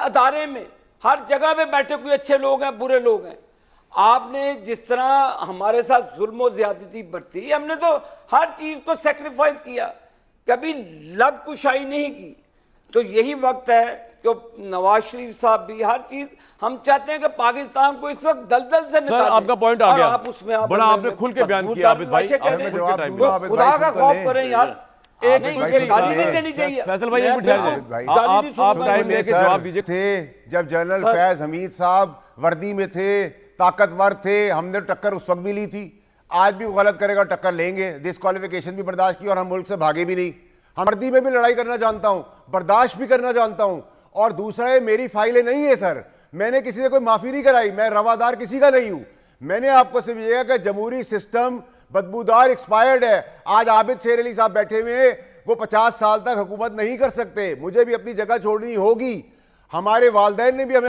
अदारे में, हर जगह पे बैठे कोई अच्छे लोग हैं, बुरे लोग हैं। आपने जिस तरह हमारे साथ जुल्म और ज्यादती बरती, हमने तो हर चीज को सेक्रीफाइस किया, कभी लब कुशाई नहीं की। तो यही वक्त है कि नवाज शरीफ साहब भी हर चीज, हम चाहते हैं कि पाकिस्तान को इस वक्त दलदल से निकालें। सर आपका पॉइंट आ गया, आप उसमें बड़ा आपने खुल के बयान किया आबिद भाई। खुदा का खौफ करें यार, एक गाली नहीं देनी चाहिए। फैसल भाई आप टाइम लेके जवाब दीजिए। थे जब जनरल फैज हमीद साहब वर्दी में थे, ताकतवर थे, हमने टक्कर उस वक्त भी ली थी, आज भी वो गलत करेगा टक्कर लेंगे, डिस्क्वालिफिकेशन भी बर्दाश्त की और हम मुल्क से भागे भी नहीं। हम वर्दी में भी लड़ाई करना जानता हूं, बर्दाश्त भी करना जानता हूं। और दूसरा है, मेरी फाइलें नहीं है सर, मैंने किसी से कोई माफी नहीं कराई, मैं रवादार किसी का नहीं हूं। मैंने आपको सिर्फ यह कि जमहूरी सिस्टम बदबूदार एक्सपायर्ड है। आज आबिद शेर अली साहब बैठे हुए, वो 50 साल तक हुकूमत नहीं कर सकते, मुझे भी अपनी जगह छोड़नी होगी। हमारे वालिदैन ने भी हमें